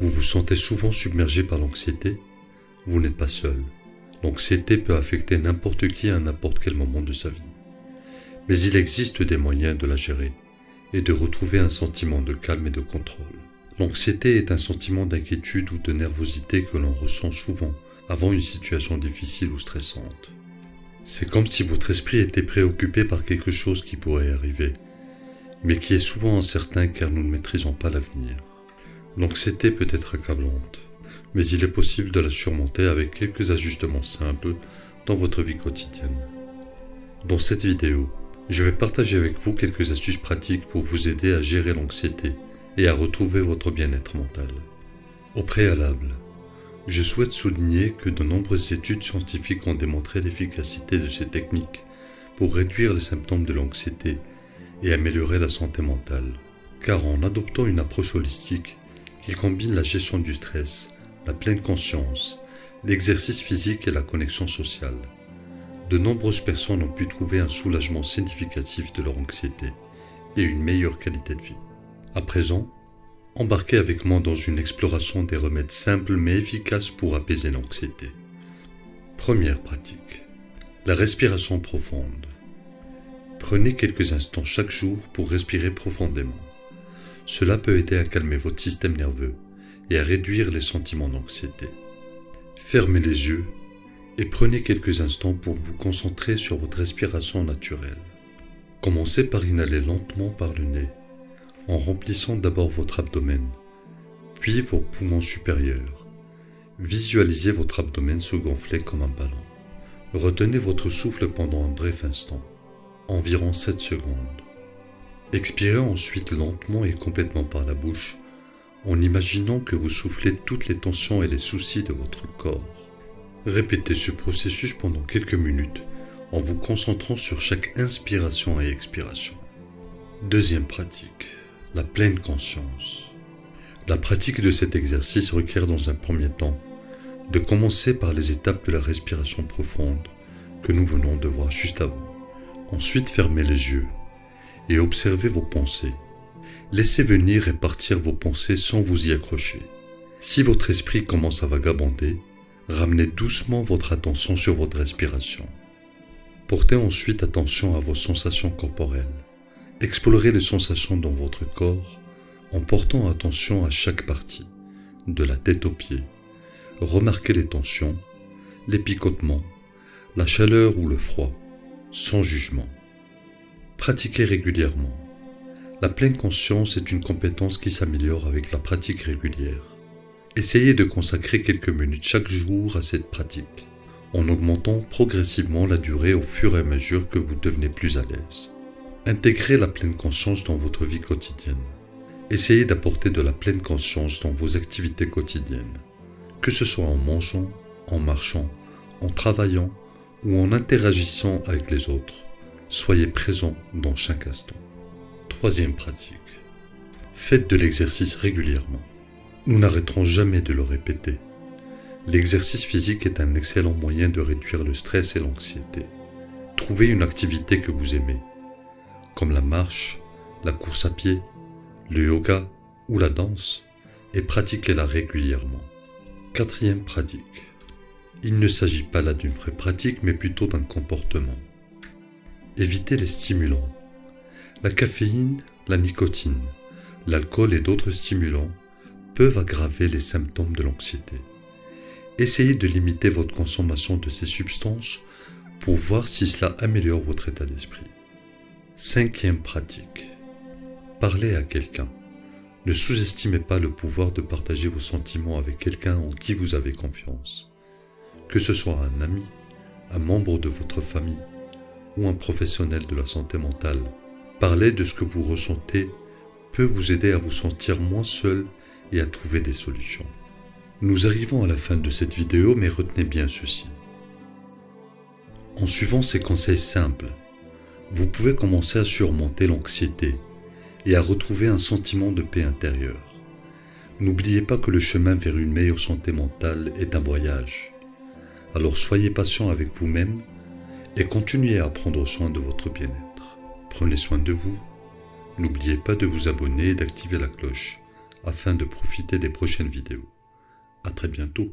Vous vous sentez souvent submergé par l'anxiété? Vous n'êtes pas seul. L'anxiété peut affecter n'importe qui à n'importe quel moment de sa vie. Mais il existe des moyens de la gérer et de retrouver un sentiment de calme et de contrôle. L'anxiété est un sentiment d'inquiétude ou de nervosité que l'on ressent souvent avant une situation difficile ou stressante. C'est comme si votre esprit était préoccupé par quelque chose qui pourrait arriver, mais qui est souvent incertain car nous ne maîtrisons pas l'avenir. L'anxiété peut être accablante, mais il est possible de la surmonter avec quelques ajustements simples dans votre vie quotidienne. Dans cette vidéo, je vais partager avec vous quelques astuces pratiques pour vous aider à gérer l'anxiété et à retrouver votre bien-être mental. Au préalable, je souhaite souligner que de nombreuses études scientifiques ont démontré l'efficacité de ces techniques pour réduire les symptômes de l'anxiété et améliorer la santé mentale. Car en adoptant une approche holistique qui combine la gestion du stress, la pleine conscience, l'exercice physique et la connexion sociale, de nombreuses personnes ont pu trouver un soulagement significatif de leur anxiété et une meilleure qualité de vie. À présent, embarquez avec moi dans une exploration des remèdes simples mais efficaces pour apaiser l'anxiété. Première pratique, la respiration profonde. Prenez quelques instants chaque jour pour respirer profondément. Cela peut aider à calmer votre système nerveux et à réduire les sentiments d'anxiété. Fermez les yeux et prenez quelques instants pour vous concentrer sur votre respiration naturelle. Commencez par inhaler lentement par le nez, en remplissant d'abord votre abdomen, puis vos poumons supérieurs. Visualisez votre abdomen se gonfler comme un ballon. Retenez votre souffle pendant un bref instant, environ 7 secondes. Expirez ensuite lentement et complètement par la bouche, en imaginant que vous soufflez toutes les tensions et les soucis de votre corps. Répétez ce processus pendant quelques minutes, en vous concentrant sur chaque inspiration et expiration. Deuxième pratique, la pleine conscience. La pratique de cet exercice requiert dans un premier temps de commencer par les étapes de la respiration profonde que nous venons de voir juste avant. Ensuite, fermez les yeux et observez vos pensées. Laissez venir et partir vos pensées sans vous y accrocher. Si votre esprit commence à vagabonder, ramenez doucement votre attention sur votre respiration. Portez ensuite attention à vos sensations corporelles. Explorez les sensations dans votre corps en portant attention à chaque partie, de la tête aux pieds. Remarquez les tensions, les picotements, la chaleur ou le froid, sans jugement. Pratiquez régulièrement. La pleine conscience est une compétence qui s'améliore avec la pratique régulière. Essayez de consacrer quelques minutes chaque jour à cette pratique, en augmentant progressivement la durée au fur et à mesure que vous devenez plus à l'aise. Intégrez la pleine conscience dans votre vie quotidienne. Essayez d'apporter de la pleine conscience dans vos activités quotidiennes, que ce soit en mangeant, en marchant, en travaillant ou en interagissant avec les autres. Soyez présent dans chaque instant. Troisième pratique. Faites de l'exercice régulièrement. Nous n'arrêterons jamais de le répéter. L'exercice physique est un excellent moyen de réduire le stress et l'anxiété. Trouvez une activité que vous aimez, comme la marche, la course à pied, le yoga ou la danse, et pratiquez-la régulièrement. Quatrième pratique. Il ne s'agit pas là d'une vraie pratique, mais plutôt d'un comportement. Évitez les stimulants. La caféine, la nicotine, l'alcool et d'autres stimulants peuvent aggraver les symptômes de l'anxiété. Essayez de limiter votre consommation de ces substances pour voir si cela améliore votre état d'esprit. Cinquième pratique. Parlez à quelqu'un. Ne sous-estimez pas le pouvoir de partager vos sentiments avec quelqu'un en qui vous avez confiance. Que ce soit un ami, un membre de votre famille ou un professionnel de la santé mentale, parler de ce que vous ressentez peut vous aider à vous sentir moins seul et à trouver des solutions. Nous arrivons à la fin de cette vidéo, mais retenez bien ceci. En suivant ces conseils simples, vous pouvez commencer à surmonter l'anxiété et à retrouver un sentiment de paix intérieure. N'oubliez pas que le chemin vers une meilleure santé mentale est un voyage. Alors soyez patient avec vous-même et continuez à prendre soin de votre bien-être. Prenez soin de vous. N'oubliez pas de vous abonner et d'activer la cloche afin de profiter des prochaines vidéos. À très bientôt.